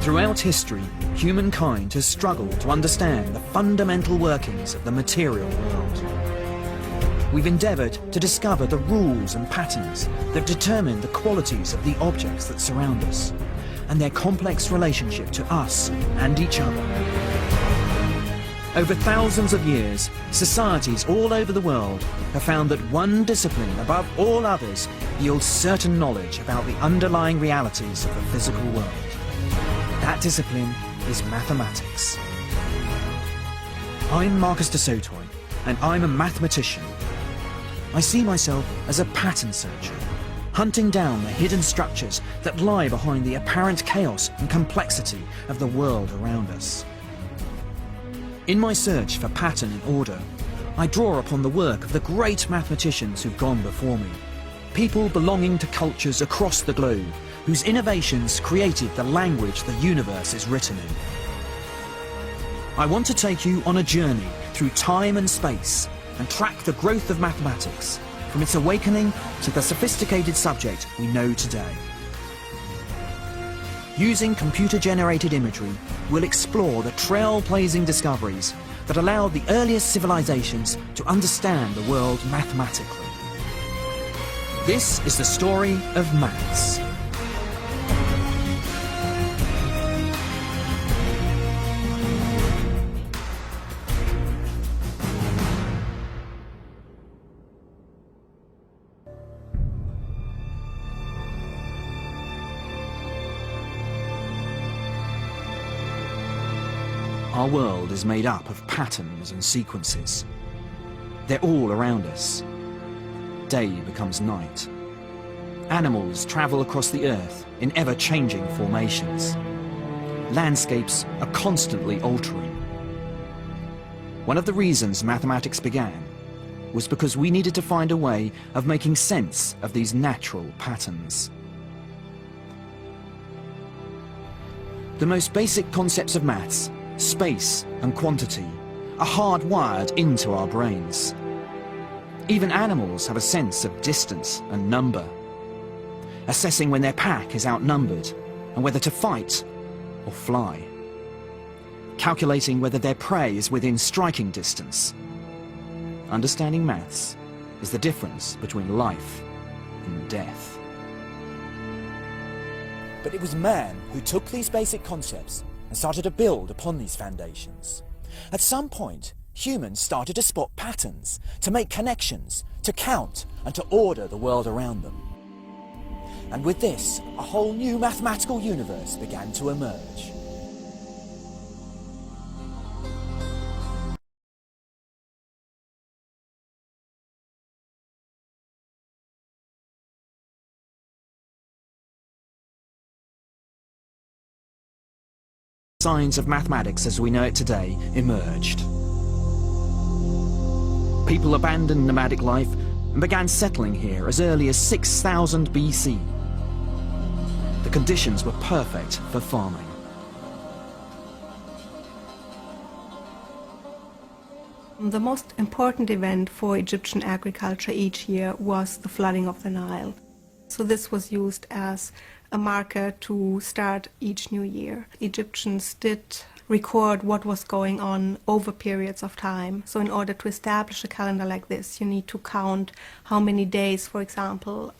Throughout history, humankind has struggled to understand the fundamental workings of the material world. We've endeavoured to discover the rules and patterns that determine the qualities of the objects that surround us and their complex relationship to us and each other. Over thousands of years, societies all over the world have found that one discipline above all others yields certain knowledge about the underlying realities of the physical world. That discipline is mathematics. I'm Marcus de Sotoy, and I'm a mathematician. I see myself as a pattern searcher, hunting down the hidden structures that lie behind the apparent chaos and complexity of the world around us. In my search for pattern and order, I draw upon the work of the great mathematicians who've gone before me, people belonging to cultures across the globe whose innovations created the language the universe is written in. I want to take you on a journey through time and space and track the growth of mathematics from its awakening to the sophisticated subject we know today. Using computer-generated imagery, we'll explore the trailblazing discoveries that allowed the earliest civilizations to understand the world mathematically. This is the story of maths. Our world is made up of patterns and sequences. They're all around us. Day becomes night. Animals travel across the earth in ever-changing formations. Landscapes are constantly altering. One of the reasons mathematics began was because we needed to find a way of making sense of these natural patterns. The most basic concepts of maths, space and quantity, are hardwired into our brains. Even animals have a sense of distance and number, assessing when their pack is outnumbered and whether to fight or fly, calculating whether their prey is within striking distance. Understanding maths is the difference between life and death. But it was man who took these basic concepts and started to build upon these foundations. At some point, humans started to spot patterns, to make connections, to count, and to order the world around them. And with this, a whole new mathematical universe began to emerge. Signs of mathematics as we know it today emerged. People abandoned nomadic life and began settling here as early as 6000 BC. The conditions were perfect for farming. The most important event for Egyptian agriculture each year was the flooding of the Nile. So this was used as a marker to start each new year. Egyptians did record what was going on over periods of time. So in order to establish a calendar like this, you need to count how many days, for example,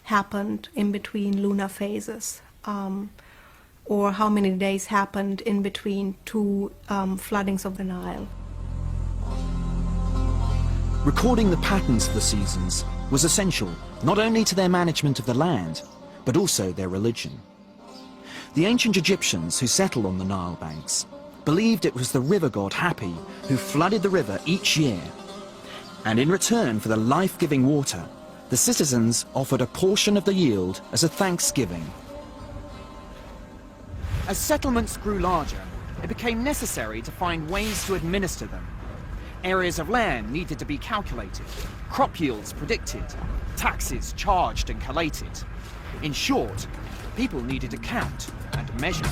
happened in between lunar phases, or how many days happened in between two floodings of the Nile. Recording the patterns of the seasons was essential not only to their management of the land, but also their religion. The ancient Egyptians who settled on the Nile banks believed it was the river god Hapi who flooded the river each year. And in return for the life-giving water, the citizens offered a portion of the yield as a thanksgiving. As settlements grew larger, it became necessary to find ways to administer them. Areas of land needed to be calculated, crop yields predicted, taxes charged and collated. In short, people needed to count and measure.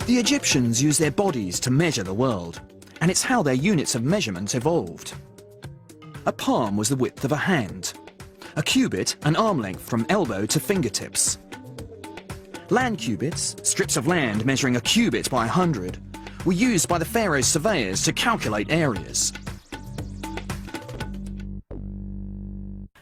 The Egyptians used their bodies to measure the world, and it's how their units of measurement evolved. A palm was the width of a hand, a cubit an arm length from elbow to fingertips. Land cubits, strips of land measuring a cubit by 100, were used by the pharaoh's surveyors to calculate areas.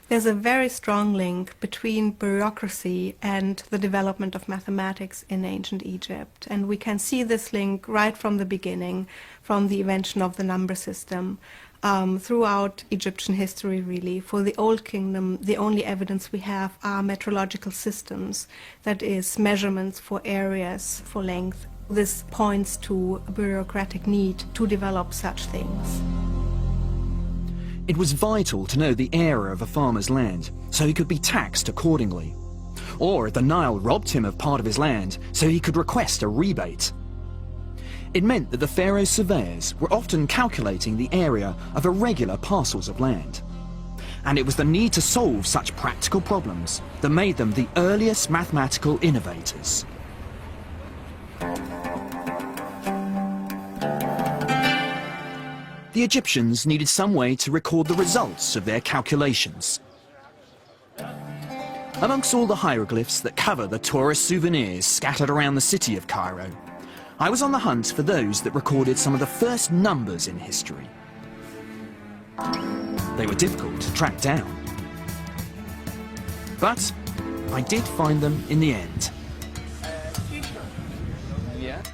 There's a very strong link between bureaucracy and the development of mathematics in ancient Egypt. And we can see this link right from the beginning, from the invention of the number system, throughout Egyptian history, really. For the Old Kingdom, the only evidence we have are metrological systems, that is, measurements for areas, for length. This points to a bureaucratic need to develop such things. It was vital to know the area of a farmer's land so he could be taxed accordingly. Or if the Nile robbed him of part of his land, so he could request a rebate. It meant that the pharaoh's surveyors were often calculating the area of irregular parcels of land. And it was the need to solve such practical problems that made them the earliest mathematical innovators. The Egyptians needed some way to record the results of their calculations. Amongst all the hieroglyphs that cover the tourist souvenirs scattered around the city of Cairo, I was on the hunt for those that recorded some of the first numbers in history. They were difficult to track down. But I did find them in the end.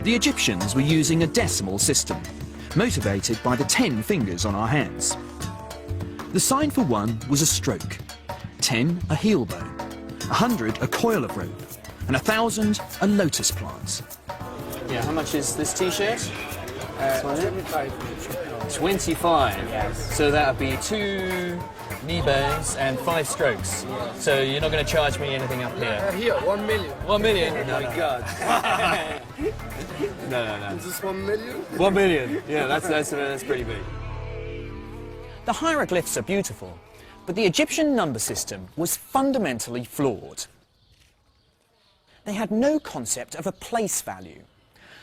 The Egyptians were using a decimal system, motivated by the 10 fingers on our hands. The sign for 1 was a stroke, 10 a heel bone, 100 a coil of rope, and 1,000 a lotus plant. Yeah, how much is this t-shirt? 25. 25? Yes. So that would be 2 knee bones and 5 strokes. Yes. So you're not going to charge me anything up here? Here, 1 million. 1 million? Oh my God. No. Is this 1 million? 1 million. Yeah, that's pretty big. The hieroglyphs are beautiful, but the Egyptian number system was fundamentally flawed. They had no concept of a place value.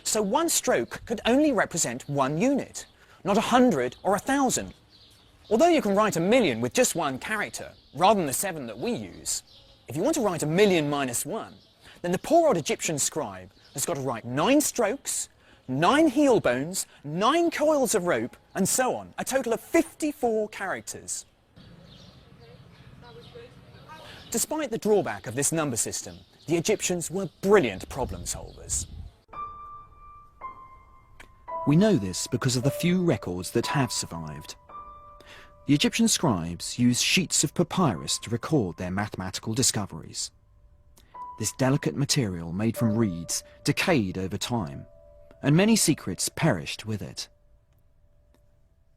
So 1 stroke could only represent 1 unit, not 100 or 1,000. Although you can write 1,000,000 with just 1 character, rather than the 7 that we use, if you want to write 1,000,000 minus 1, then the poor old Egyptian scribe has got to write 9 strokes, 9 heel bones, 9 coils of rope, and so on, a total of 54 characters. Despite the drawback of this number system, the Egyptians were brilliant problem solvers. We know this because of the few records that have survived. The Egyptian scribes used sheets of papyrus to record their mathematical discoveries. This delicate material made from reeds decayed over time, and many secrets perished with it.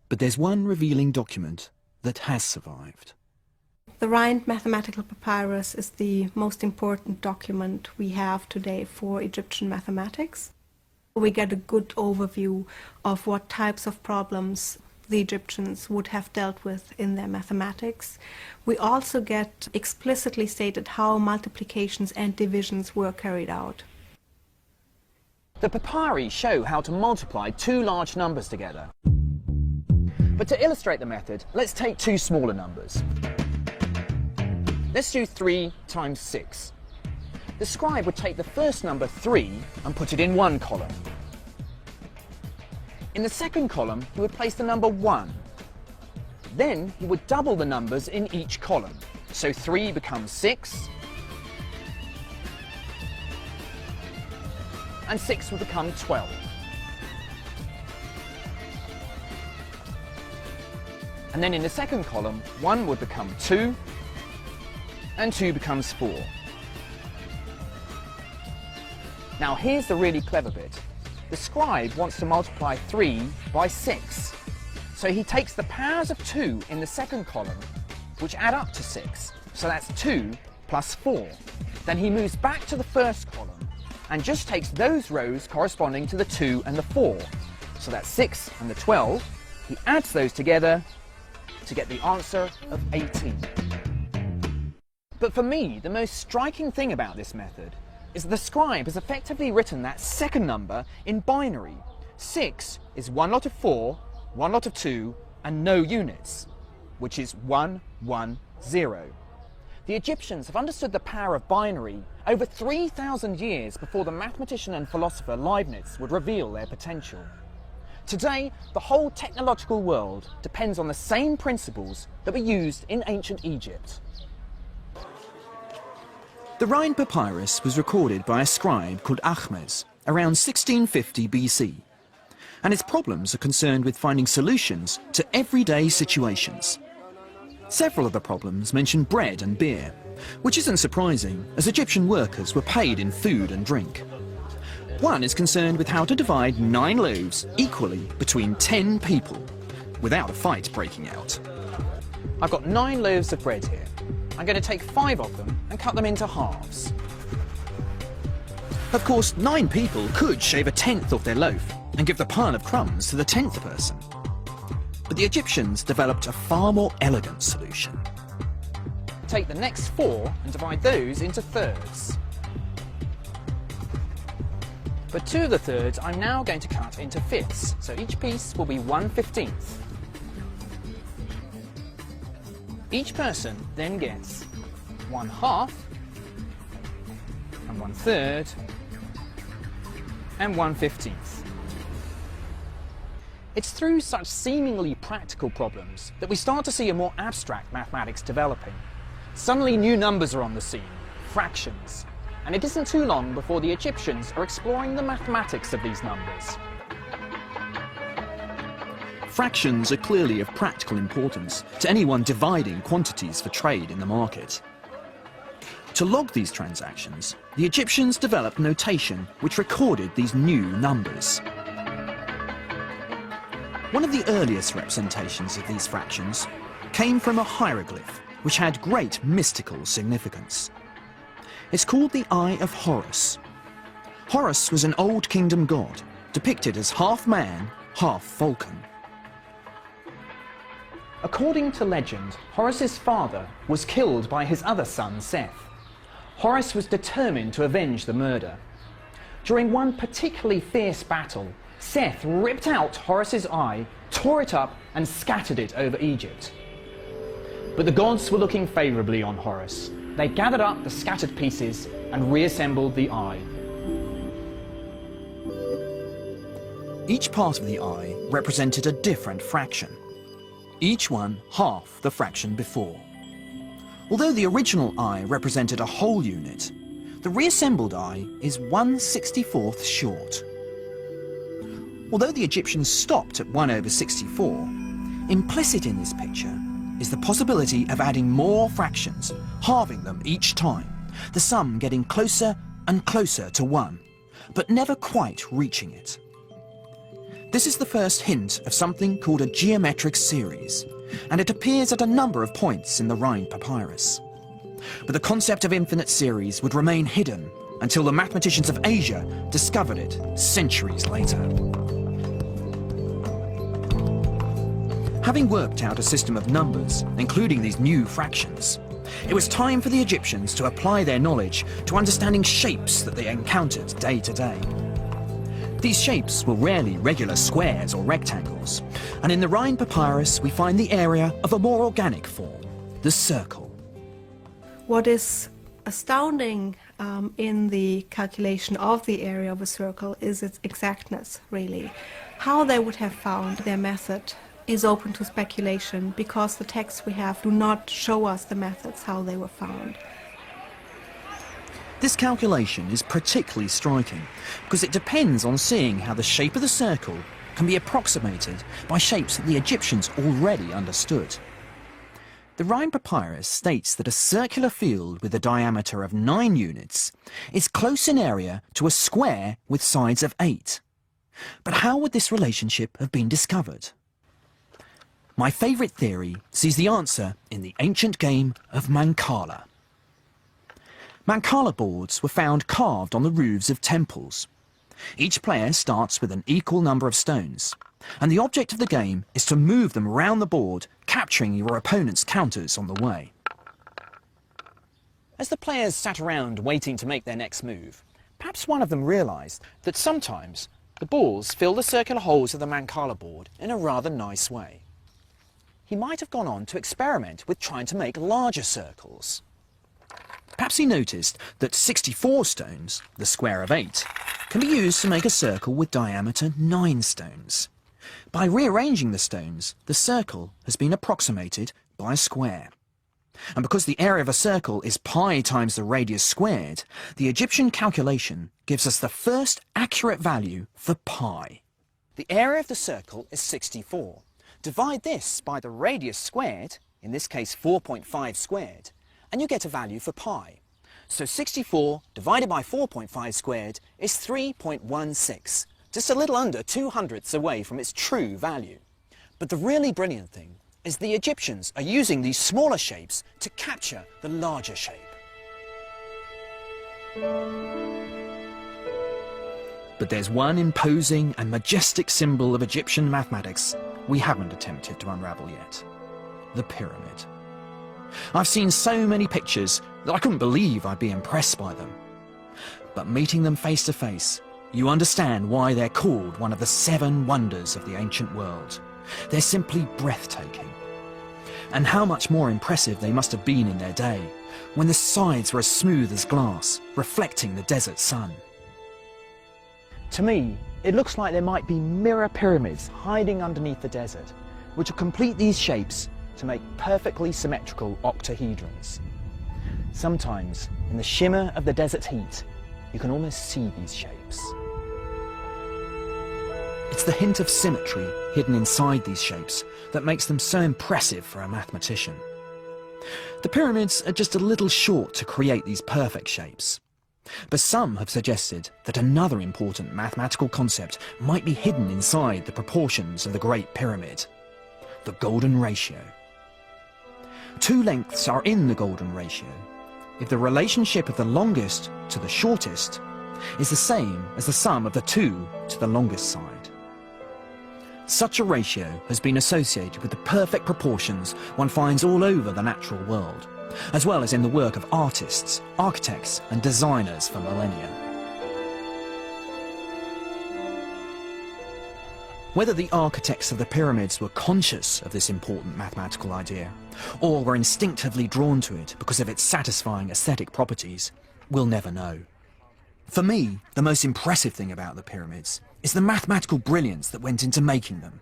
But there's one revealing document that has survived. The Rhind mathematical papyrus is the most important document we have today for Egyptian mathematics. We get a good overview of what types of problems the Egyptians would have dealt with in their mathematics. We also get explicitly stated how multiplications and divisions were carried out. The papyri show how to multiply 2 large numbers together. But to illustrate the method, let's take 2 smaller numbers. Let's do 3 times 6. The scribe would take the first number 3 and put it in one column. In the second column, he would place the number 1. Then he would double the numbers in each column. So 3 becomes 6, and 6 would become 12. And then in the second column, 1 would become 2, and 2 becomes 4. Now here's the really clever bit. The scribe wants to multiply 3 by 6. So he takes the powers of 2 in the second column, which add up to 6. So that's 2 plus 4. Then he moves back to the first column and just takes those rows corresponding to the 2 and the 4. So that's 6 and the 12. He adds those together to get the answer of 18. But for me, the most striking thing about this method is that the scribe has effectively written that second number in binary. 6 is 1 lot of 4, 1 lot of 2, and no units, which is 1, 1, 0. The Egyptians have understood the power of binary over 3,000 years before the mathematician and philosopher Leibniz would reveal their potential. Today, the whole technological world depends on the same principles that were used in ancient Egypt. The Rhine Papyrus was recorded by a scribe called Ahmes around 1650 BC, and its problems are concerned with finding solutions to everyday situations. Several of the problems mention bread and beer, which isn't surprising as Egyptian workers were paid in food and drink. One is concerned with how to divide 9 loaves equally between 10 people without a fight breaking out. I've got 9 loaves of bread here. I'm going to take 5 of them and cut them into halves. Of course, 9 people could shave a 10th off their loaf and give the pile of crumbs to the 10th person. But the Egyptians developed a far more elegant solution. Take the next 4 and divide those into thirds. But 2 of the thirds I'm now going to cut into fifths, so each piece will be 1/15. Each person then gets 1/2 and 1/3 and 1/15. It's through such seemingly practical problems that we start to see a more abstract mathematics developing. Suddenly new numbers are on the scene, fractions, and it isn't too long before the Egyptians are exploring the mathematics of these numbers. Fractions are clearly of practical importance to anyone dividing quantities for trade in the market. To log these transactions, the Egyptians developed notation which recorded these new numbers. One of the earliest representations of these fractions came from a hieroglyph which had great mystical significance. It's called the Eye of Horus. Horus was an Old Kingdom god, depicted as half man, half falcon. According to legend, Horus's father was killed by his other son, Seth. Horus was determined to avenge the murder. During one particularly fierce battle, Seth ripped out Horus's eye, tore it up and scattered it over Egypt. But the gods were looking favourably on Horus. They gathered up the scattered pieces and reassembled the eye. Each part of the eye represented a different fraction, each one half the fraction before. Although the original eye represented a whole unit, the reassembled eye is 1/64 short. Although the Egyptians stopped at 1/64, implicit in this picture is the possibility of adding more fractions, halving them each time, the sum getting closer and closer to 1, but never quite reaching it. This is the first hint of something called a geometric series, and it appears at a number of points in the Rhine Papyrus. But the concept of infinite series would remain hidden until the mathematicians of Asia discovered it centuries later. Having worked out a system of numbers, including these new fractions, it was time for the Egyptians to apply their knowledge to understanding shapes that they encountered day to day. These shapes were rarely regular squares or rectangles, and in the Rhine Papyrus we find the area of a more organic form, the circle. What is astounding in the calculation of the area of a circle is its exactness, really. How they would have found their method is open to speculation because the texts we have do not show us the methods how they were found. This calculation is particularly striking because it depends on seeing how the shape of the circle can be approximated by shapes that the Egyptians already understood. The Rhine Papyrus states that a circular field with a diameter of 9 units is close in area to a square with sides of 8. But how would this relationship have been discovered? My favourite theory sees the answer in the ancient game of Mancala. Mancala boards were found carved on the roofs of temples. Each player starts with an equal number of stones, and the object of the game is to move them around the board, capturing your opponent's counters on the way. As the players sat around waiting to make their next move, perhaps one of them realised that sometimes the balls fill the circular holes of the Mancala board in a rather nice way. He might have gone on to experiment with trying to make larger circles. Perhaps he noticed that 64 stones, the square of 8, can be used to make a circle with diameter 9 stones. By rearranging the stones, the circle has been approximated by a square. And because the area of a circle is pi times the radius squared, the Egyptian calculation gives us the first accurate value for pi. The area of the circle is 64. Divide this by the radius squared, in this case 4.5 squared, and you get a value for pi. So 64 divided by 4.5 squared is 3.16, just a little under 2/100ths away from its true value. But the really brilliant thing is the Egyptians are using these smaller shapes to capture the larger shape. But there's one imposing and majestic symbol of Egyptian mathematics we haven't attempted to unravel yet: the pyramid. I've seen so many pictures that I couldn't believe I'd be impressed by them. But meeting them face to face, you understand why they're called one of the 7 wonders of the ancient world. They're simply breathtaking. And how much more impressive they must have been in their day, when the sides were as smooth as glass, reflecting the desert sun. To me, it looks like there might be mirror pyramids hiding underneath the desert, which will complete these shapes to make perfectly symmetrical octahedrons. Sometimes, in the shimmer of the desert heat, you can almost see these shapes. It's the hint of symmetry hidden inside these shapes that makes them so impressive for a mathematician. The pyramids are just a little short to create these perfect shapes. But some have suggested that another important mathematical concept might be hidden inside the proportions of the Great Pyramid: the golden ratio. 2 lengths are in the golden ratio if the relationship of the longest to the shortest is the same as the sum of the 2 to the longest side. Such a ratio has been associated with the perfect proportions one finds all over the natural world, as well as in the work of artists, architects and designers for millennia. Whether the architects of the pyramids were conscious of this important mathematical idea, or were instinctively drawn to it because of its satisfying aesthetic properties, we'll never know. For me, the most impressive thing about the pyramids is the mathematical brilliance that went into making them,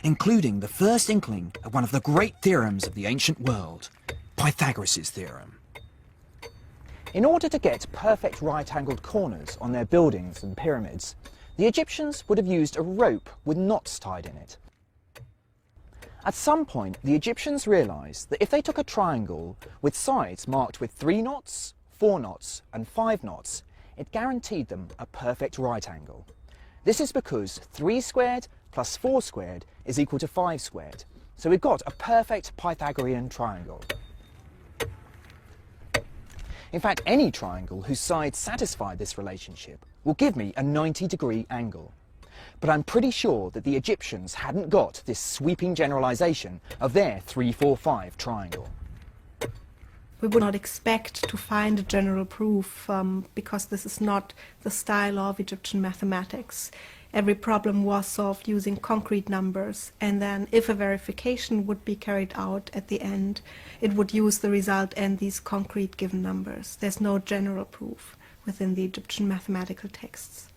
including the first inkling of one of the great theorems of the ancient world, Pythagoras' theorem. In order to get perfect right-angled corners on their buildings and pyramids, the Egyptians would have used a rope with knots tied in it. At some point, the Egyptians realised that if they took a triangle with sides marked with 3 knots, 4 knots and 5 knots, it guaranteed them a perfect right angle. This is because 3 squared plus 4 squared is equal to 5 squared. So we've got a perfect Pythagorean triangle. In fact, any triangle whose sides satisfy this relationship will give me a 90-degree angle. But I'm pretty sure that the Egyptians hadn't got this sweeping generalisation of their 3-4-5 triangle. We would not expect to find a general proof because this is not the style of Egyptian mathematics. Every problem was solved using concrete numbers, and then if a verification would be carried out at the end, it would use the result and these concrete given numbers. There's no general proof within the Egyptian mathematical texts.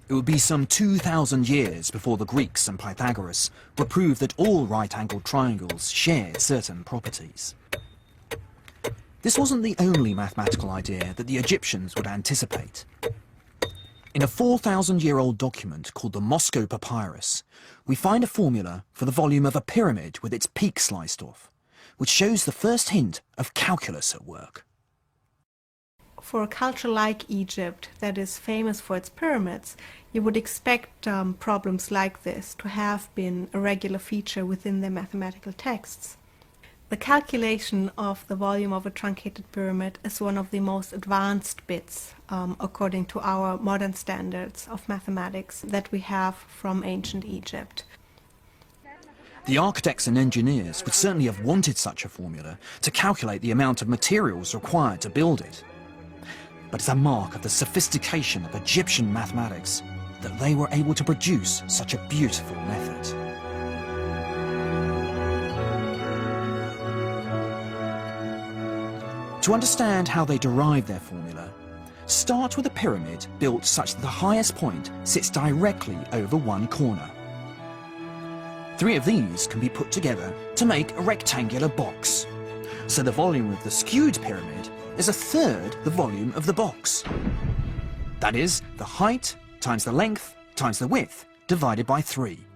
It would be some 2,000 years before the Greeks and Pythagoras would prove that all right-angled triangles shared certain properties. This wasn't the only mathematical idea that the Egyptians would anticipate. In a 4,000-year-old document called the Moscow Papyrus, we find a formula for the volume of a pyramid with its peak sliced off, which shows the first hint of calculus at work. For a culture like Egypt that is famous for its pyramids, you would expect problems like this to have been a regular feature within their mathematical texts. The calculation of the volume of a truncated pyramid is one of the most advanced bits, according to our modern standards of mathematics, that we have from ancient Egypt. The architects and engineers would certainly have wanted such a formula to calculate the amount of materials required to build it. But it's a mark of the sophistication of Egyptian mathematics that they were able to produce such a beautiful method. To understand how they derive their formula, start with a pyramid built such that the highest point sits directly over one corner. 3 of these can be put together to make a rectangular box. So the volume of the skewed pyramid is 1/3 the volume of the box. That is, the height times the length times the width divided by 3.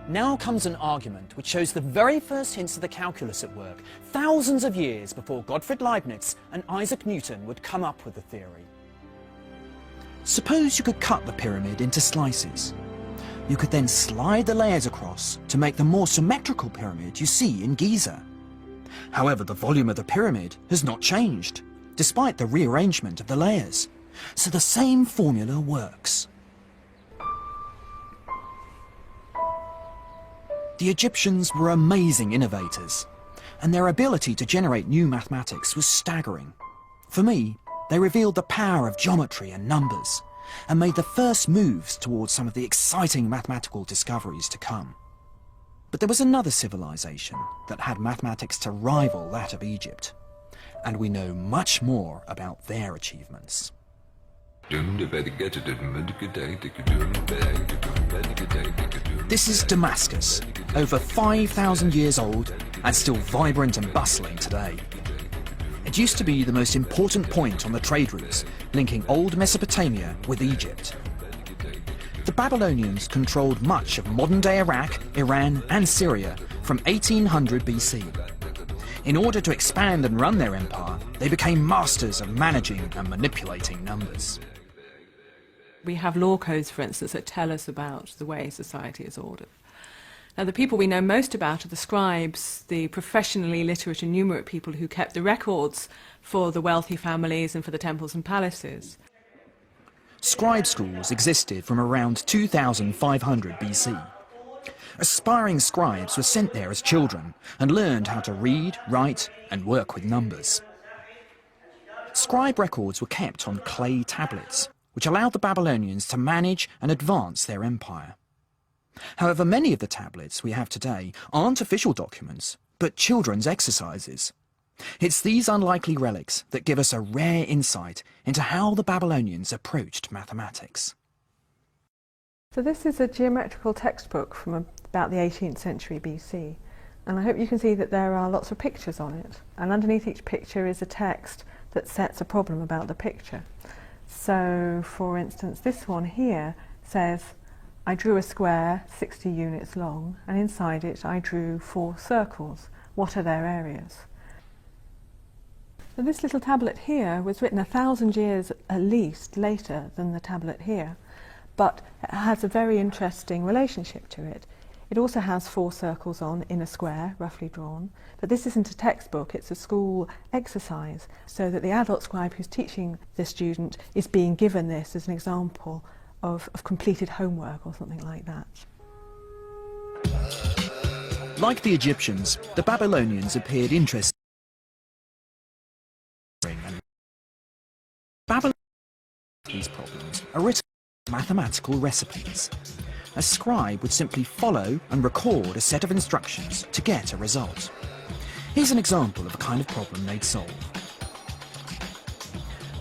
Now comes an argument which shows the very first hints of the calculus at work, thousands of years before Gottfried Leibniz and Isaac Newton would come up with the theory. Suppose you could cut the pyramid into slices. You could then slide the layers across to make the more symmetrical pyramid you see in Giza. However, the volume of the pyramid has not changed, despite the rearrangement of the layers. So the same formula works. The Egyptians were amazing innovators, and their ability to generate new mathematics was staggering. For me, they revealed the power of geometry and numbers, and made the first moves towards some of the exciting mathematical discoveries to come. But there was another civilization that had mathematics to rival that of Egypt, and we know much more about their achievements. This is Damascus, over 5,000 years old and still vibrant and bustling today. It used to be the most important point on the trade routes linking old Mesopotamia with Egypt. The Babylonians controlled much of modern-day Iraq, Iran and Syria from 1800 BC. In order to expand and run their empire, they became masters of managing and manipulating numbers. We have law codes, for instance, that tell us about the way society is ordered. Now, the people we know most about are the scribes, the professionally literate and numerate people who kept the records for the wealthy families and for the temples and palaces. Scribe schools existed from around 2500 BC. Aspiring scribes were sent there as children and learned how to read, write and work with numbers. Scribe records were kept on clay tablets, which allowed the Babylonians to manage and advance their empire. However, many of the tablets we have today aren't official documents, but children's exercises. It's these unlikely relics that give us a rare insight into how the Babylonians approached mathematics. So this is a geometrical textbook from about the 18th century BC, and I hope you can see that there are lots of pictures on it, and underneath each picture is a text that sets a problem about the picture. So, for instance, this one here says, I drew a square 60 units long, and inside it I drew 4 circles. What are their areas? So this little tablet here was written 1,000 years at least later than the tablet here, but it has a very interesting relationship to it. It also has 4 circles on in a square, roughly drawn, but this isn't a textbook, it's a school exercise, so that the adult scribe who's teaching the student is being given this as an example of completed homework or something like that. Like the Egyptians, the Babylonians appeared interested in these problems are written mathematical recipes. A scribe would simply follow and record a set of instructions to get a result. Here's an example of the kind of problem they'd solve.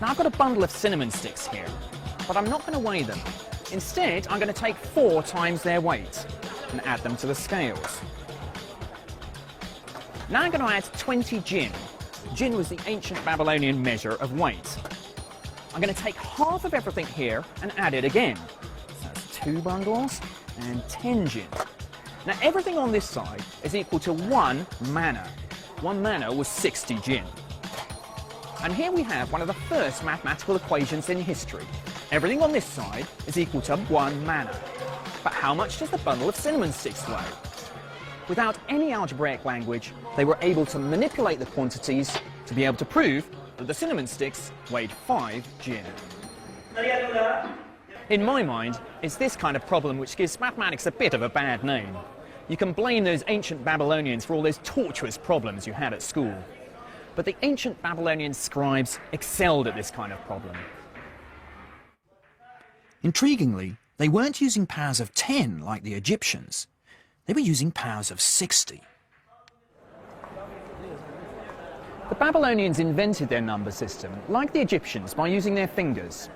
Now I've got a bundle of cinnamon sticks here, but I'm not going to weigh them. Instead, I'm going to take 4 times their weight and add them to the scales. Now I'm going to add 20 gin. Gin was the ancient Babylonian measure of weight. I'm going to take half of everything here and add it again. So that's 2 bundles and 10 gin. Now everything on this side is equal to 1 manna. 1 manna was 60 gin. And here we have one of the first mathematical equations in history. Everything on this side is equal to 1 manna. But how much does the bundle of cinnamon sticks weigh? Without any algebraic language, they were able to manipulate the quantities to be able to prove that the cinnamon sticks weighed 5 gin. In my mind, it's this kind of problem which gives mathematics a bit of a bad name. You can blame those ancient Babylonians for all those tortuous problems you had at school. But the ancient Babylonian scribes excelled at this kind of problem. Intriguingly, they weren't using powers of 10 like the Egyptians. They were using powers of 60. Babylonians invented their number system, like the Egyptians, by using their fingers.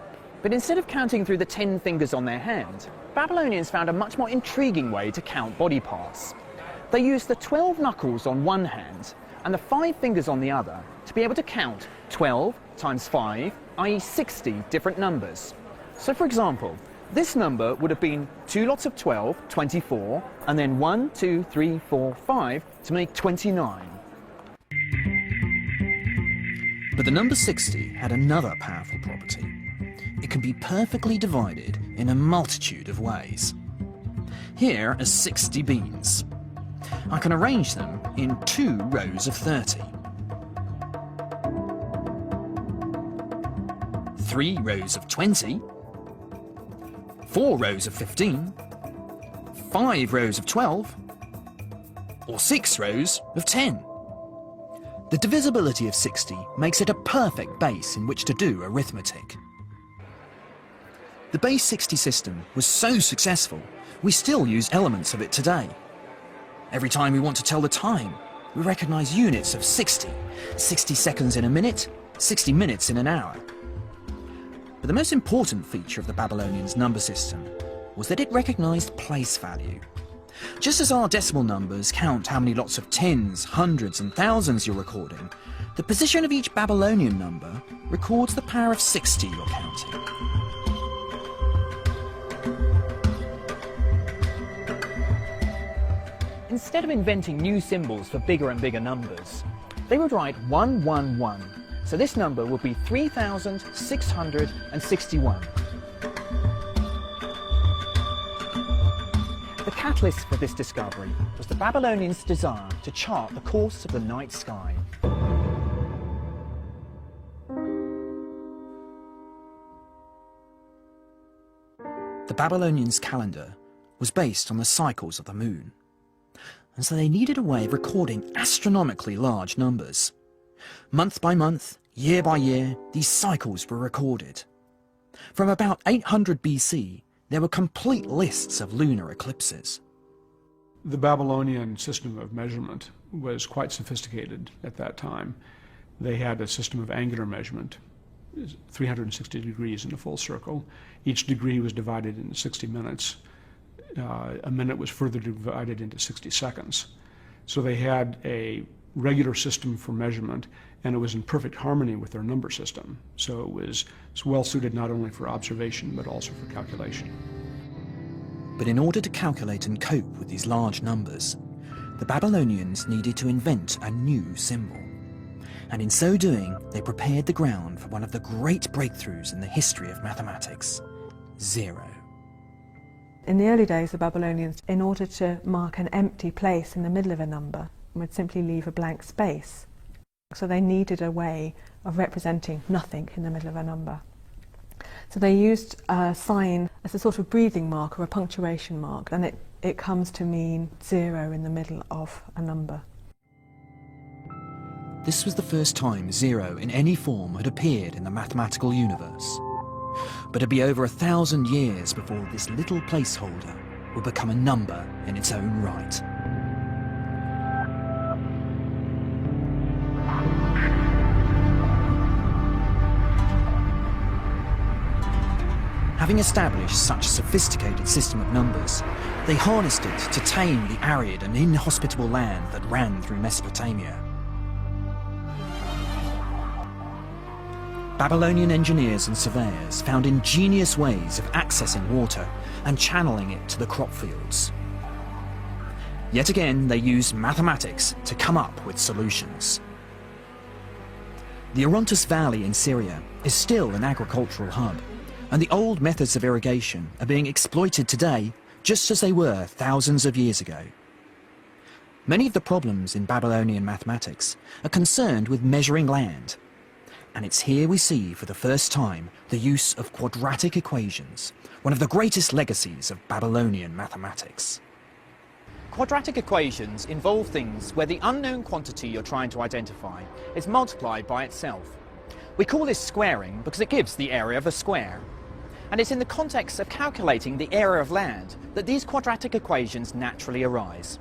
But instead of counting through the 10 fingers on their hand, Babylonians found a much more intriguing way to count body parts. They used the 12 knuckles on one hand and the 5 fingers on the other to be able to count 12 times 5, i.e. 60 different numbers. So for example, this number would have been 2 lots of 12, 24, and then 1, 2, 3, 4, 5 to make 29. But the number 60 had another powerful property. It can be perfectly divided in a multitude of ways. Here are 60 beans. I can arrange them in 2 rows of 30. 3 rows of 20. 4 rows of 15. 5 rows of 12. Or 6 rows of 10. The divisibility of 60 makes it a perfect base in which to do arithmetic. The base 60 system was so successful, we still use elements of it today. Every time we want to tell the time, we recognise units of 60, 60 seconds in a minute, 60 minutes in an hour. But the most important feature of the Babylonians' number system was that it recognised place value. Just as our decimal numbers count how many lots of tens, hundreds and thousands you're recording, the position of each Babylonian number records the power of 60 you're counting. Instead of inventing new symbols for bigger and bigger numbers, they would write 111, so this number would be 3,661. The catalyst for this discovery was the Babylonians' desire to chart the course of the night sky. The Babylonians' calendar was based on the cycles of the moon, and so they needed a way of recording astronomically large numbers. Month by month, year by year, these cycles were recorded. From about 800 BC, there were complete lists of lunar eclipses. The Babylonian system of measurement was quite sophisticated at that time. They had a system of angular measurement, 360 degrees in a full circle. Each degree was divided into 60 minutes. A minute was further divided into 60 seconds. So they had a regular system for measurement, and it was in perfect harmony with their number system. So it's well suited not only for observation, but also for calculation. But in order to calculate and cope with these large numbers, the Babylonians needed to invent a new symbol. And in so doing, they prepared the ground for one of the great breakthroughs in the history of mathematics: 0. In the early days, the Babylonians, in order to mark an empty place in the middle of a number, would simply leave a blank space. So they needed a way of representing nothing in the middle of a number. So they used a sign as a sort of breathing mark or a punctuation mark, and it comes to mean 0 in the middle of a number. This was the first time 0 in any form had appeared in the mathematical universe. But it'd be over 1,000 years before this little placeholder would become a number in its own right. Having established such a sophisticated system of numbers, they harnessed it to tame the arid and inhospitable land that ran through Mesopotamia. Babylonian engineers and surveyors found ingenious ways of accessing water and channeling it to the crop fields. Yet again, they used mathematics to come up with solutions. The Orontes Valley in Syria is still an agricultural hub, and the old methods of irrigation are being exploited today just as they were thousands of years ago. Many of the problems in Babylonian mathematics are concerned with measuring land, and it's here we see for the first time the use of quadratic equations, one of the greatest legacies of Babylonian mathematics. Quadratic equations involve things where the unknown quantity you're trying to identify is multiplied by itself. We call this squaring because it gives the area of a square. And it's in the context of calculating the area of land that these quadratic equations naturally arise.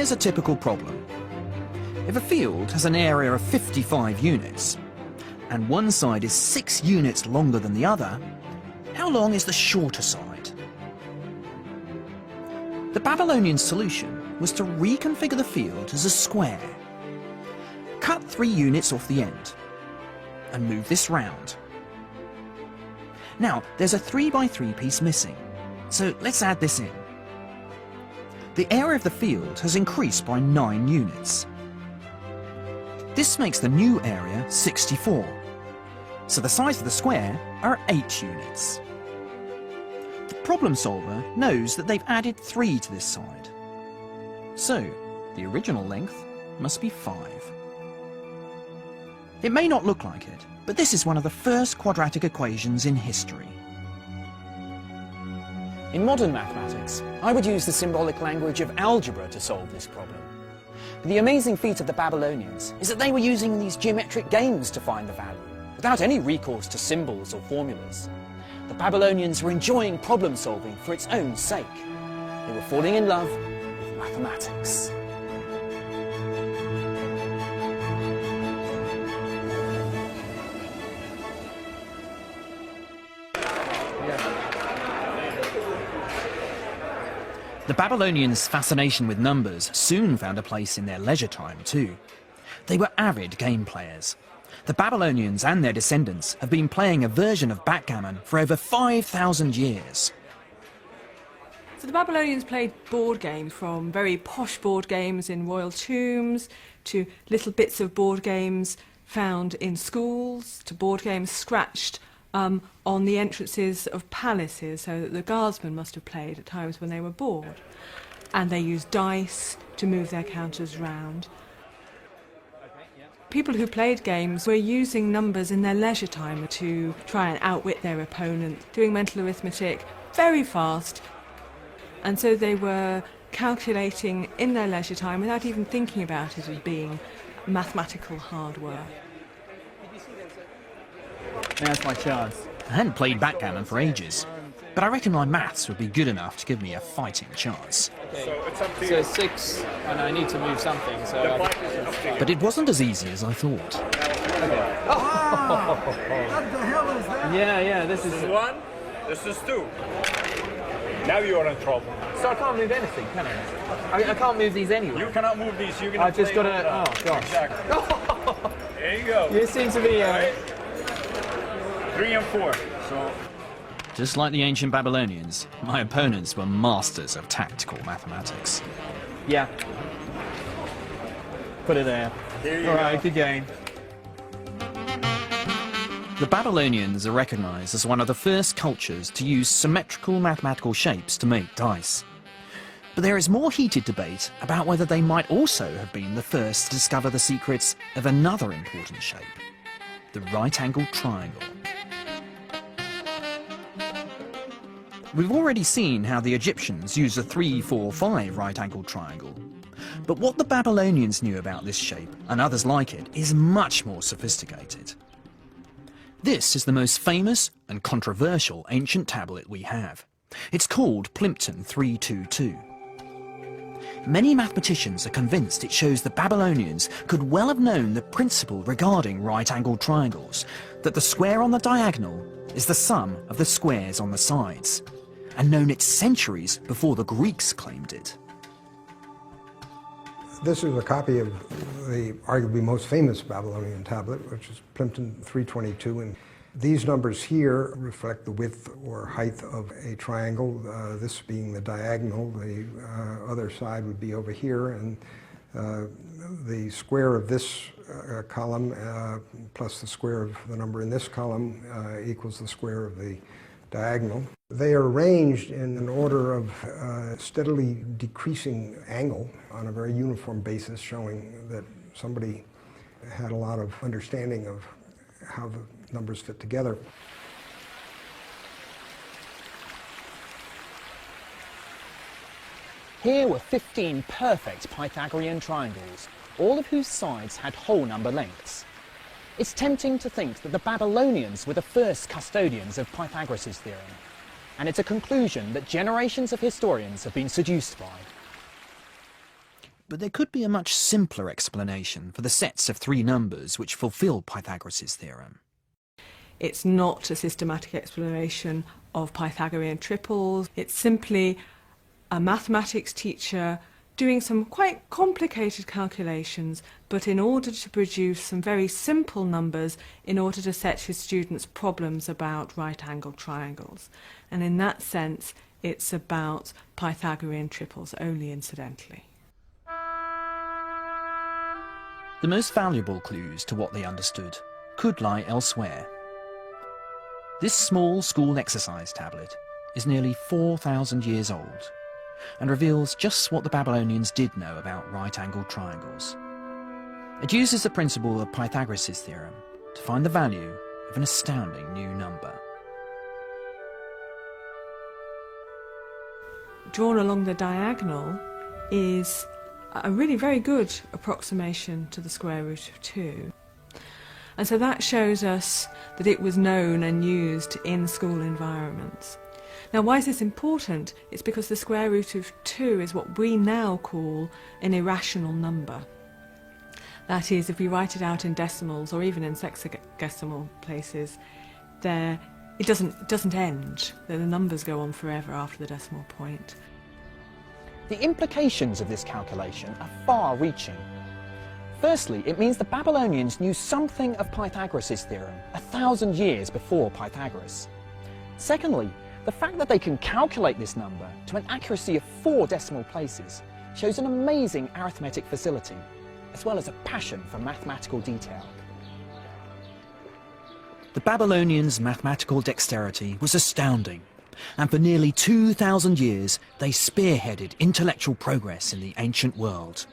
Here's a typical problem. If a field has an area of 55 units, and one side is 6 units longer than the other, how long is the shorter side? The Babylonian solution was to reconfigure the field as a square. Cut 3 units off the end, and move this round. Now, there's a 3x3 piece missing, so let's add this in. The area of the field has increased by 9 units. This makes the new area 64, so the size of the square are 8 units. The problem solver knows that they've added 3 to this side, so the original length must be 5. It may not look like it, but this is one of the first quadratic equations in history. In modern mathematics, I would use the symbolic language of algebra to solve this problem. But the amazing feat of the Babylonians is that they were using these geometric games to find the value, without any recourse to symbols or formulas. The Babylonians were enjoying problem solving for its own sake. They were falling in love with mathematics. The Babylonians' fascination with numbers soon found a place in their leisure time too. They were avid game players. The Babylonians and their descendants have been playing a version of backgammon for over 5,000 years. So the Babylonians played board games, from very posh board games in royal tombs to little bits of board games found in schools, to board games scratched on the entrances of palaces, so that the guardsmen must have played at times when they were bored. And they used dice to move their counters round. People who played games were using numbers in their leisure time to try and outwit their opponent, doing mental arithmetic very fast. And so they were calculating in their leisure time without even thinking about it as being mathematical hard work. Now's my chance. I hadn't played backgammon for ages, but I reckon my maths would be good enough to give me a fighting chance. So 6, and I need to move something, so... But it wasn't as easy as I thought. What the hell is that? Yeah, this is 1, this is 2. Now you're in trouble. So I can't move anything, can I? I can't move these anyway. You cannot move these. You're gonna I've just got to... Oh, gosh. Exactly. There you go. You seem to be... 3 and 4. So Just like the ancient Babylonians, my opponents were masters of tactical mathematics. Yeah. Put it there. All right, good game. The Babylonians are recognized as one of the first cultures to use symmetrical mathematical shapes to make dice. But there is more heated debate about whether they might also have been the first to discover the secrets of another important shape, the right-angled triangle. We've already seen how the Egyptians used a 3-4-5 right-angled triangle. But what the Babylonians knew about this shape, and others like it, is much more sophisticated. This is the most famous and controversial ancient tablet we have. It's called Plimpton 322. Many mathematicians are convinced it shows the Babylonians could well have known the principle regarding right-angled triangles, that the square on the diagonal is the sum of the squares on the sides, and known it centuries before the Greeks claimed it. This is a copy of the arguably most famous Babylonian tablet, which is Plimpton 322. And these numbers here reflect the width or height of a triangle, this being the diagonal. The other side would be over here, and the square of this column plus the square of the number in this column equals the square of the diagonal. They are arranged in an order of steadily decreasing angle on a very uniform basis, showing that somebody had a lot of understanding of how the numbers fit together. Here were 15 perfect Pythagorean triangles, all of whose sides had whole number lengths. It's tempting to think that the Babylonians were the first custodians of Pythagoras' theorem, and it's a conclusion that generations of historians have been seduced by. But there could be a much simpler explanation for the sets of three numbers which fulfill Pythagoras' theorem. It's not a systematic exploration of Pythagorean triples. It's simply a mathematics teacher doing some quite complicated calculations, but in order to produce some very simple numbers in order to set his students problems about right-angled triangles. And in that sense, it's about Pythagorean triples only incidentally. The most valuable clues to what they understood could lie elsewhere. This small school exercise tablet is nearly 4,000 years old and reveals just what the Babylonians did know about right-angled triangles. It uses the principle of Pythagoras' theorem to find the value of an astounding new number. Drawn along the diagonal is a really very good approximation to the square root of 2. And so that shows us that it was known and used in school environments. Now, why is this important? It's because the square root of 2 is what we now call an irrational number. That is, if we write it out in decimals or even in sexagesimal places, it doesn't end. The numbers go on forever after the decimal point. The implications of this calculation are far-reaching. Firstly, it means the Babylonians knew something of Pythagoras' theorem 1,000 years before Pythagoras. Secondly, the fact that they can calculate this number to an accuracy of 4 decimal places shows an amazing arithmetic facility, as well as a passion for mathematical detail. The Babylonians' mathematical dexterity was astounding, and for nearly 2,000 years they spearheaded intellectual progress in the ancient world.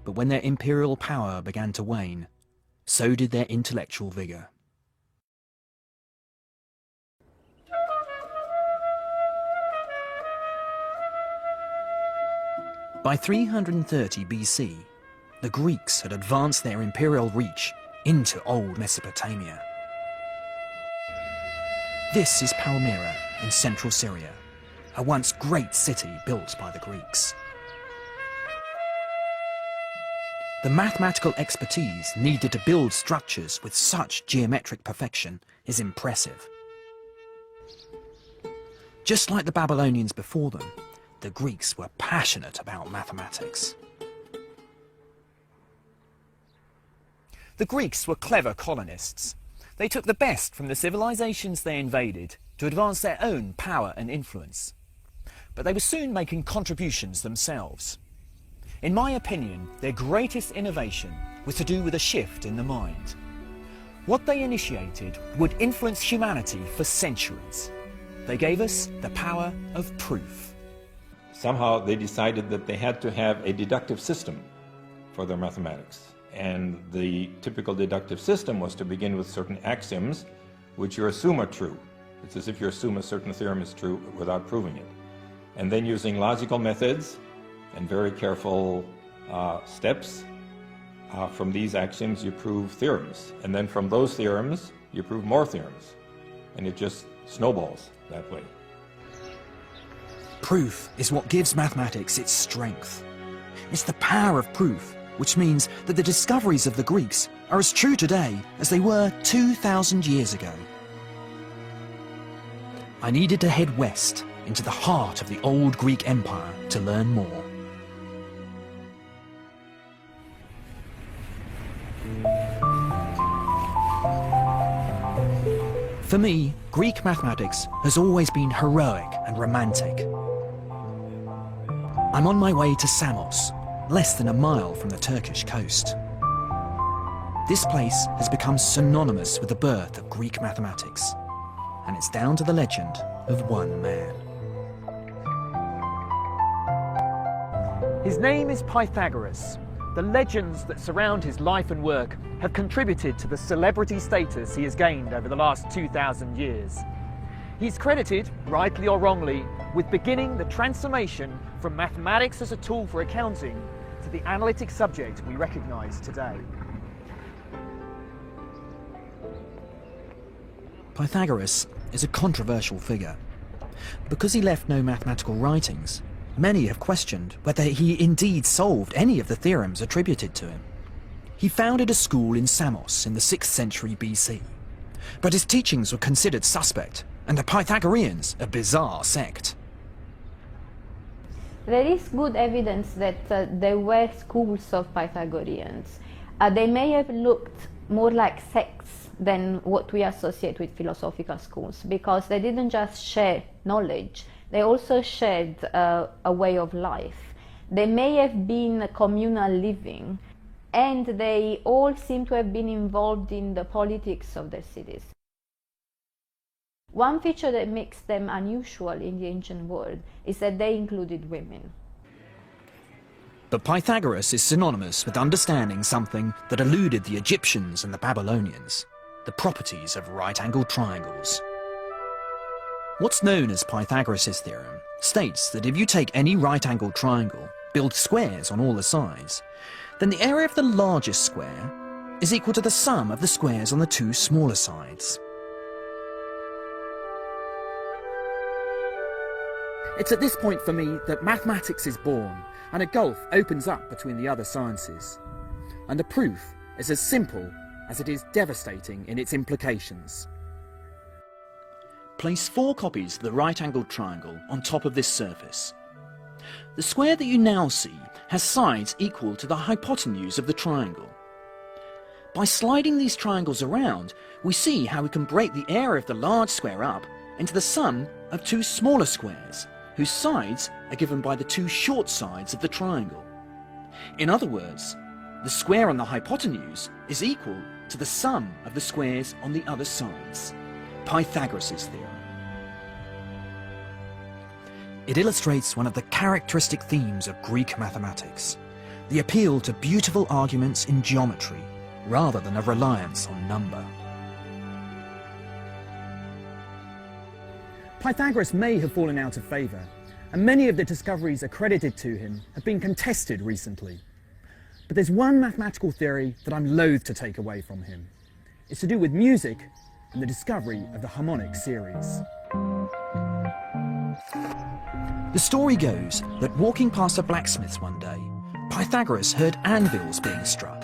But when their imperial power began to wane, so did their intellectual vigour. By 330 BC, the Greeks had advanced their imperial reach into old Mesopotamia. This is Palmyra in central Syria, a once great city built by the Greeks. The mathematical expertise needed to build structures with such geometric perfection is impressive. Just like the Babylonians before them, the Greeks were passionate about mathematics. The Greeks were clever colonists. They took the best from the civilizations they invaded to advance their own power and influence. But they were soon making contributions themselves. In my opinion, their greatest innovation was to do with a shift in the mind. What they initiated would influence humanity for centuries. They gave us the power of proof. Somehow they decided that they had to have a deductive system for their mathematics. And the typical deductive system was to begin with certain axioms which you assume are true. It's as if you assume a certain theorem is true without proving it. And then using logical methods and very careful steps, from these axioms you prove theorems. And then from those theorems you prove more theorems. And it just snowballs that way. Proof is what gives mathematics its strength. It's the power of proof, which means that the discoveries of the Greeks are as true today as they were 2,000 years ago. I needed to head west into the heart of the old Greek Empire to learn more. For me, Greek mathematics has always been heroic and romantic. I'm on my way to Samos, less than a mile from the Turkish coast. This place has become synonymous with the birth of Greek mathematics, and it's down to the legend of one man. His name is Pythagoras. The legends that surround his life and work have contributed to the celebrity status he has gained over the last 2,000 years. He's credited, rightly or wrongly, with beginning the transformation from mathematics as a tool for accounting to the analytic subject we recognise today. Pythagoras is a controversial figure. Because he left no mathematical writings, many have questioned whether he indeed solved any of the theorems attributed to him. He founded a school in Samos in the 6th century BC, but his teachings were considered suspect, and the Pythagoreans a bizarre sect. There is good evidence that there were schools of Pythagoreans. They may have looked more like sects than what we associate with philosophical schools, because they didn't just share knowledge, they also shared a way of life. They may have been communal living, and they all seem to have been involved in the politics of their cities. One feature that makes them unusual in the ancient world is that they included women. But Pythagoras is synonymous with understanding something that eluded the Egyptians and the Babylonians: the properties of right-angled triangles. What's known as Pythagoras' theorem states that if you take any right-angled triangle, build squares on all the sides, then the area of the largest square is equal to the sum of the squares on the two smaller sides. It's at this point for me that mathematics is born, and a gulf opens up between the other sciences. And the proof is as simple as it is devastating in its implications. Place 4 copies of the right-angled triangle on top of this surface. The square that you now see has sides equal to the hypotenuse of the triangle. By sliding these triangles around, we see how we can break the area of the large square up into the sum of two smaller squares, whose sides are given by the two short sides of the triangle. In other words, the square on the hypotenuse is equal to the sum of the squares on the other sides. Pythagoras' theorem. It illustrates one of the characteristic themes of Greek mathematics: the appeal to beautiful arguments in geometry rather than a reliance on number. Pythagoras may have fallen out of favour, and many of the discoveries accredited to him have been contested recently. But there's one mathematical theory that I'm loath to take away from him. It's to do with music and the discovery of the harmonic series. The story goes that walking past a blacksmith's one day, Pythagoras heard anvils being struck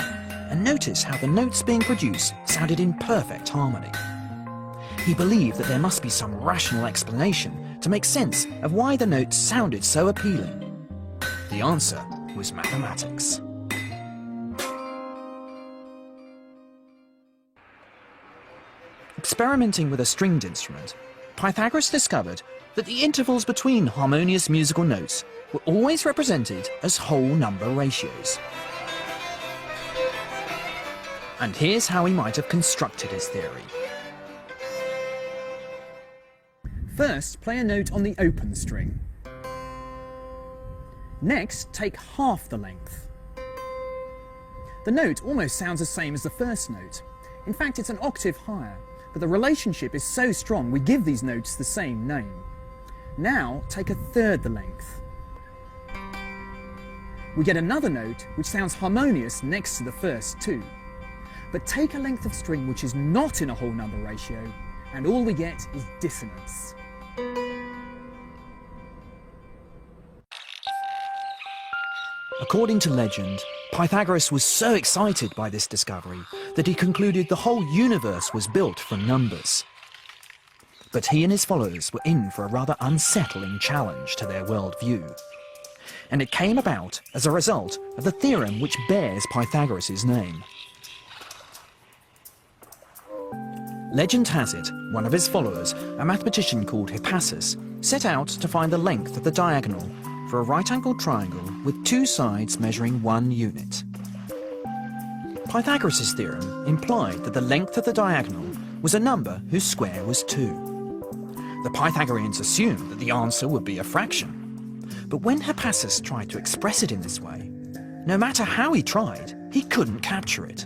and noticed how the notes being produced sounded in perfect harmony. He believed that there must be some rational explanation to make sense of why the notes sounded so appealing. The answer was mathematics. Experimenting with a stringed instrument, Pythagoras discovered that the intervals between harmonious musical notes were always represented as whole number ratios. And here's how he might have constructed his theory. First, play a note on the open string. Next, take half the length. The note almost sounds the same as the first note. In fact, it's an octave higher, but the relationship is so strong we give these notes the same name. Now, take a third the length. We get another note which sounds harmonious next to the first two. But take a length of string which is not in a whole number ratio, and all we get is dissonance. According to legend, Pythagoras was so excited by this discovery that he concluded the whole universe was built from numbers. But he and his followers were in for a rather unsettling challenge to their worldview. And it came about as a result of the theorem which bears Pythagoras' name. Legend has it, one of his followers, a mathematician called Hippasus, set out to find the length of the diagonal for a right-angled triangle with two sides measuring 1 unit. Pythagoras' theorem implied that the length of the diagonal was a number whose square was 2. The Pythagoreans assumed that the answer would be a fraction. But when Hippasus tried to express it in this way, no matter how he tried, he couldn't capture it.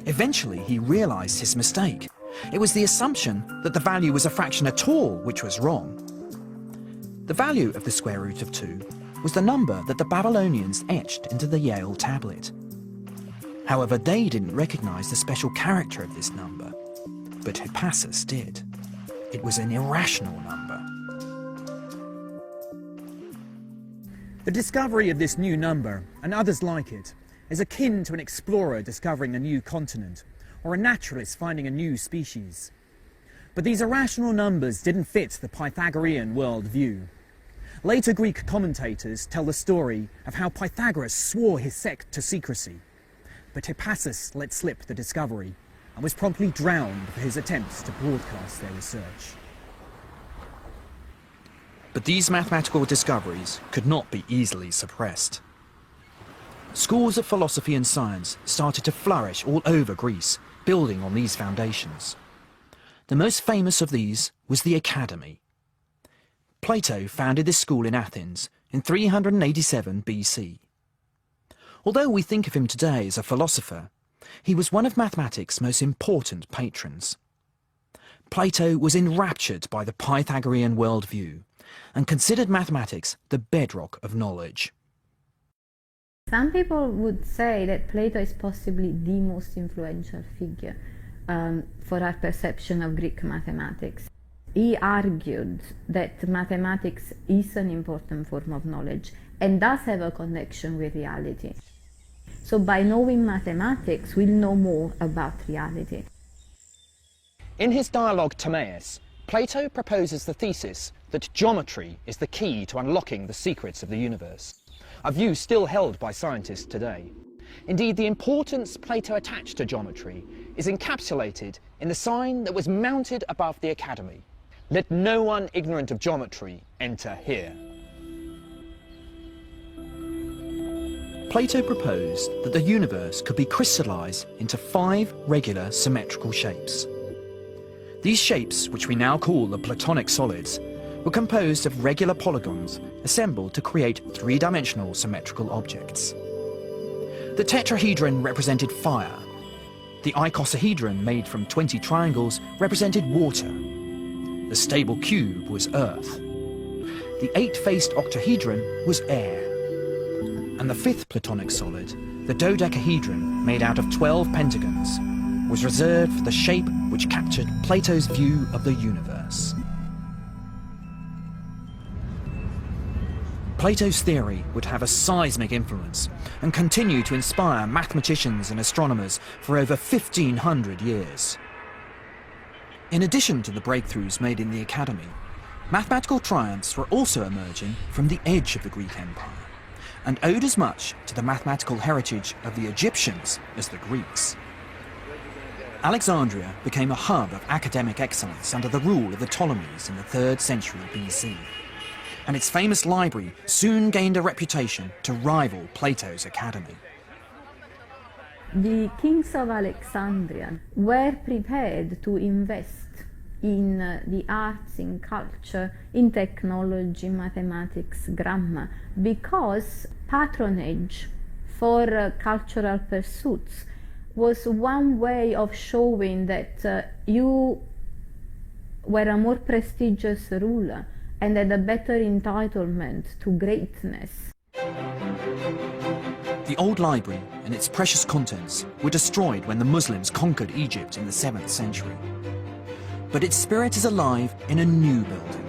Eventually, he realized his mistake. It was the assumption that the value was a fraction at all which was wrong. The value of the square root of 2 was the number that the Babylonians etched into the Yale tablet. However, they didn't recognize the special character of this number, but Hippasus did. It was an irrational number. The discovery of this new number, and others like it, is akin to an explorer discovering a new continent, or a naturalist finding a new species. But these irrational numbers didn't fit the Pythagorean worldview. Later Greek commentators tell the story of how Pythagoras swore his sect to secrecy, but Hippasus let slip the discovery and was promptly drowned for his attempts to broadcast their research. But these mathematical discoveries could not be easily suppressed. Schools of philosophy and science started to flourish all over Greece, building on these foundations. The most famous of these was the Academy. Plato founded this school in Athens in 387 BC. Although we think of him today as a philosopher, he was one of mathematics' most important patrons. Plato was enraptured by the Pythagorean worldview and considered mathematics the bedrock of knowledge. Some people would say that Plato is possibly the most influential figure for our perception of Greek mathematics. He argued that mathematics is an important form of knowledge and does have a connection with reality. So by knowing mathematics, we'll know more about reality. In his dialogue Timaeus, Plato proposes the thesis that geometry is the key to unlocking the secrets of the universe, a view still held by scientists today. Indeed, the importance Plato attached to geometry is encapsulated in the sign that was mounted above the Academy. Let no one ignorant of geometry enter here. Plato proposed that the universe could be crystallized into 5 regular symmetrical shapes. These shapes, which we now call the Platonic solids, were composed of regular polygons assembled to create 3-dimensional symmetrical objects. The tetrahedron represented fire. The icosahedron, made from 20 triangles, represented water. The stable cube was earth. The 8-faced octahedron was air. And the 5th Platonic solid, the dodecahedron, made out of 12 pentagons, was reserved for the shape which captured Plato's view of the universe. Plato's theory would have a seismic influence and continue to inspire mathematicians and astronomers for over 1,500 years. In addition to the breakthroughs made in the Academy, mathematical triumphs were also emerging from the edge of the Greek Empire, and owed as much to the mathematical heritage of the Egyptians as the Greeks. Alexandria became a hub of academic excellence under the rule of the Ptolemies in the 3rd century BC, and its famous library soon gained a reputation to rival Plato's Academy. The kings of Alexandria were prepared to invest in the arts, in culture, in technology, mathematics, grammar, because patronage for cultural pursuits was one way of showing that you were a more prestigious ruler and had a better entitlement to greatness. The old library and its precious contents were destroyed when the Muslims conquered Egypt in the 7th century. But its spirit is alive in a new building.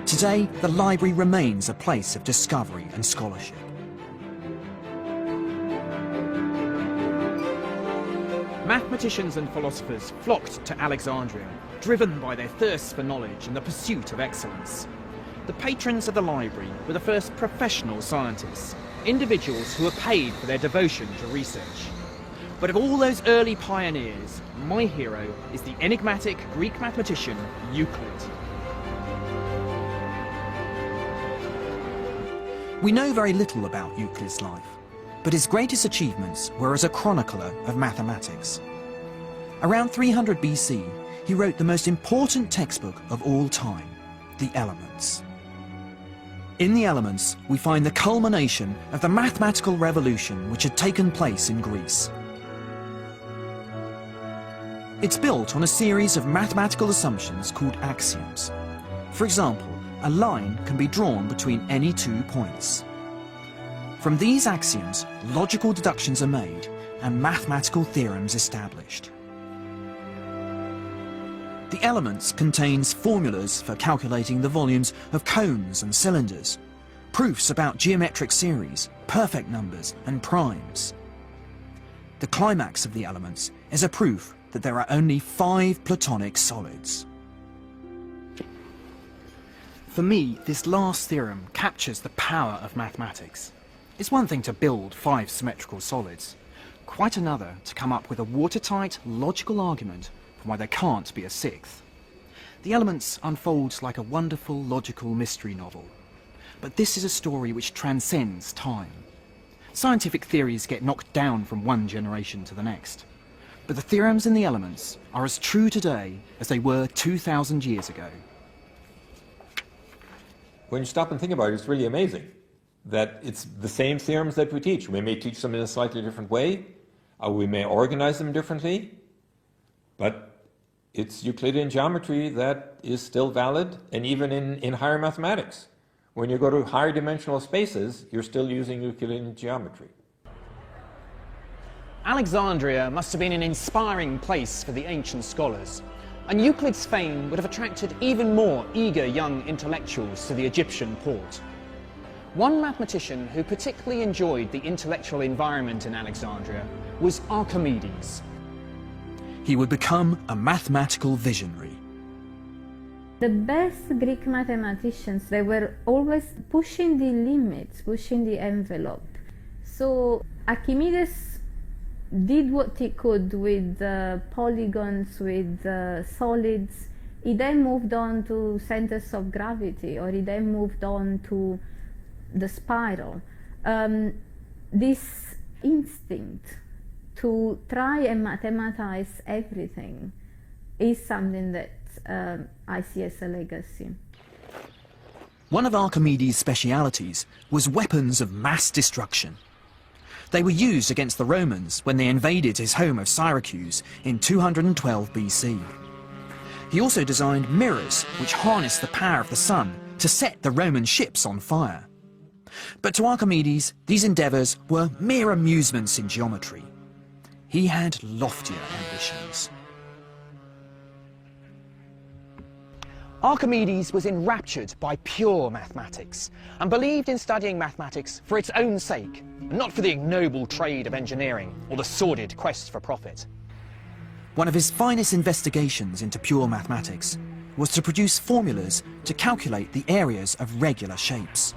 Today, the library remains a place of discovery and scholarship. Mathematicians and philosophers flocked to Alexandria, driven by their thirst for knowledge and the pursuit of excellence. The patrons of the library were the first professional scientists, individuals who were paid for their devotion to research. But of all those early pioneers, my hero is the enigmatic Greek mathematician Euclid. We know very little about Euclid's life, but his greatest achievements were as a chronicler of mathematics. Around 300 BC, he wrote the most important textbook of all time, the Elements. In the Elements, we find the culmination of the mathematical revolution which had taken place in Greece. It's built on a series of mathematical assumptions called axioms. For example, a line can be drawn between any 2 points. From these axioms, logical deductions are made and mathematical theorems established. The Elements contains formulas for calculating the volumes of cones and cylinders, proofs about geometric series, perfect numbers and primes. The climax of the Elements is a proof that there are only 5 Platonic solids. For me, this last theorem captures the power of mathematics. It's one thing to build 5 symmetrical solids, quite another to come up with a watertight, logical argument for why there can't be a 6th. The Elements unfolds like a wonderful, logical mystery novel. But this is a story which transcends time. Scientific theories get knocked down from one generation to the next. But the theorems in the Elements are as true today as they were 2,000 years ago. When you stop and think about it, it's really amazing that it's the same theorems that we teach. We may teach them in a slightly different way, or we may organize them differently, but it's Euclidean geometry that is still valid, and even in higher mathematics. When you go to higher dimensional spaces, you're still using Euclidean geometry. Alexandria must have been an inspiring place for the ancient scholars, and Euclid's fame would have attracted even more eager young intellectuals to the Egyptian port. One mathematician who particularly enjoyed the intellectual environment in Alexandria was Archimedes. He would become a mathematical visionary. The best Greek mathematicians, they were always pushing the limits, pushing the envelope. So Archimedes did what he could with polygons, with solids. He then moved on to centers of gravity, or he then moved on to the spiral. This instinct to try and mathematize everything is something that I see as a legacy. One of Archimedes' specialities was weapons of mass destruction. They were used against the Romans when they invaded his home of Syracuse in 212 BC. He also designed mirrors which harnessed the power of the sun to set the Roman ships on fire. But to Archimedes, these endeavours were mere amusements in geometry. He had loftier ambitions. Archimedes was enraptured by pure mathematics and believed in studying mathematics for its own sake, and not for the ignoble trade of engineering or the sordid quest for profit. One of his finest investigations into pure mathematics was to produce formulas to calculate the areas of regular shapes.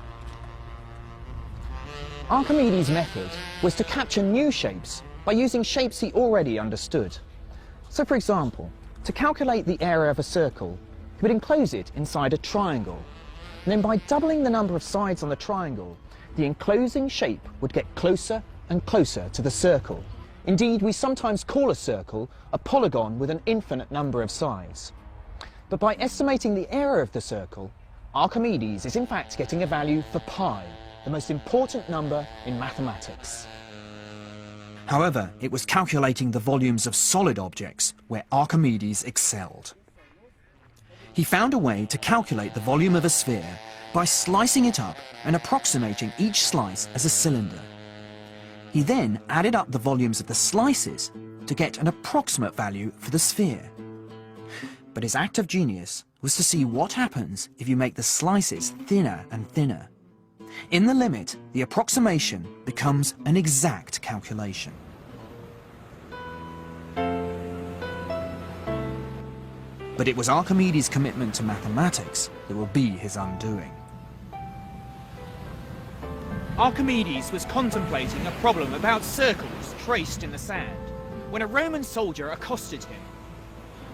Archimedes' method was to capture new shapes by using shapes he already understood. So, for example, to calculate the area of a circle, he would enclose it inside a triangle. And then by doubling the number of sides on the triangle, the enclosing shape would get closer and closer to the circle. Indeed, we sometimes call a circle a polygon with an infinite number of sides. But by estimating the area of the circle, Archimedes is in fact getting a value for pi, the most important number in mathematics. However, it was calculating the volumes of solid objects where Archimedes excelled. He found a way to calculate the volume of a sphere by slicing it up and approximating each slice as a cylinder. He then added up the volumes of the slices to get an approximate value for the sphere. But his act of genius was to see what happens if you make the slices thinner and thinner. In the limit, the approximation becomes an exact calculation. But it was Archimedes' commitment to mathematics that will be his undoing. Archimedes was contemplating a problem about circles traced in the sand when a Roman soldier accosted him.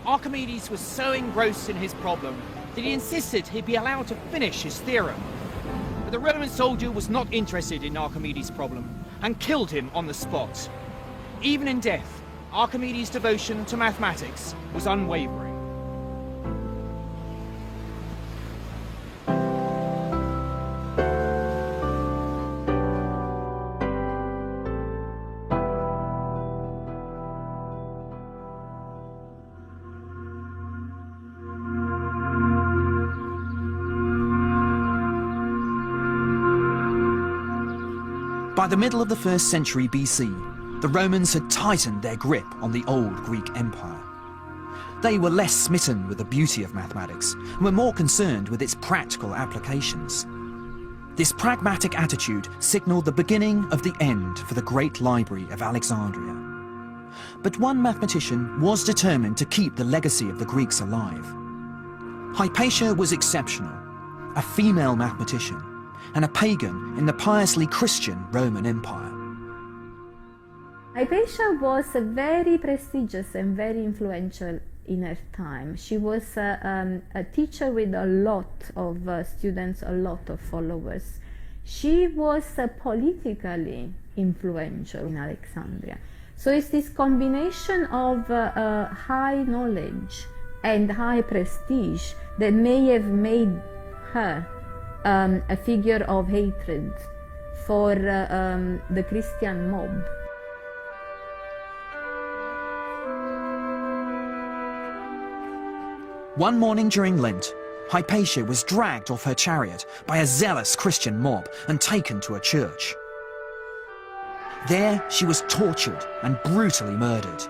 Archimedes was so engrossed in his problem that he insisted he'd be allowed to finish his theorem. But the Roman soldier was not interested in Archimedes' problem and killed him on the spot. Even in death, Archimedes' devotion to mathematics was unwavering. By the middle of the 1st century BC, the Romans had tightened their grip on the old Greek Empire. They were less smitten with the beauty of mathematics and were more concerned with its practical applications. This pragmatic attitude signalled the beginning of the end for the great library of Alexandria. But one mathematician was determined to keep the legacy of the Greeks alive. Hypatia was exceptional, a female mathematician, and a pagan in the piously Christian Roman Empire. Hypatia was very prestigious and very influential in her time. She was a teacher with a lot of students, a lot of followers. She was politically influential in Alexandria. So it's this combination of high knowledge and high prestige that may have made her a figure of hatred for the Christian mob. One morning during Lent, Hypatia was dragged off her chariot by a zealous Christian mob and taken to a church. There she was tortured and brutally murdered.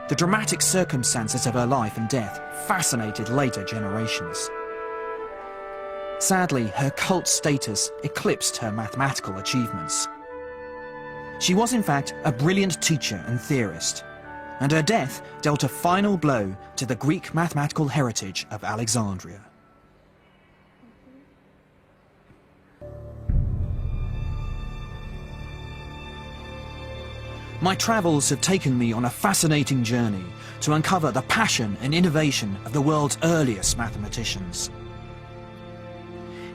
The dramatic circumstances of her life and death fascinated later generations. Sadly, her cult status eclipsed her mathematical achievements. She was in fact a brilliant teacher and theorist, and her death dealt a final blow to the Greek mathematical heritage of Alexandria. My travels have taken me on a fascinating journey to uncover the passion and innovation of the world's earliest mathematicians.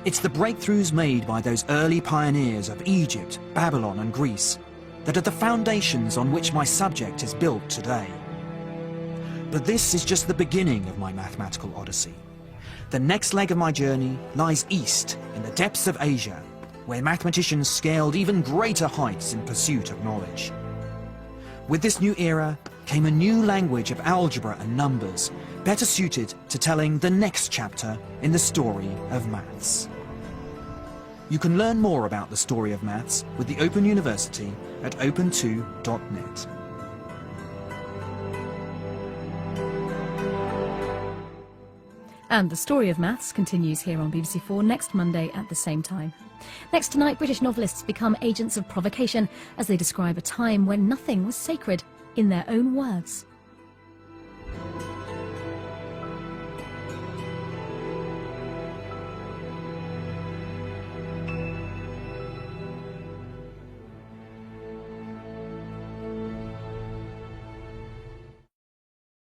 It's the breakthroughs made by those early pioneers of Egypt, Babylon and Greece that are the foundations on which my subject is built today. But this is just the beginning of my mathematical odyssey. The next leg of my journey lies east in the depths of Asia, where mathematicians scaled even greater heights in pursuit of knowledge. With this new era came a new language of algebra and numbers, better suited to telling the next chapter in the story of maths. You can learn more about the story of maths with the Open University at open2.net. And the story of maths continues here on BBC4 next Monday at the same time. Next tonight, British novelists become agents of provocation as they describe a time when nothing was sacred, in their own words.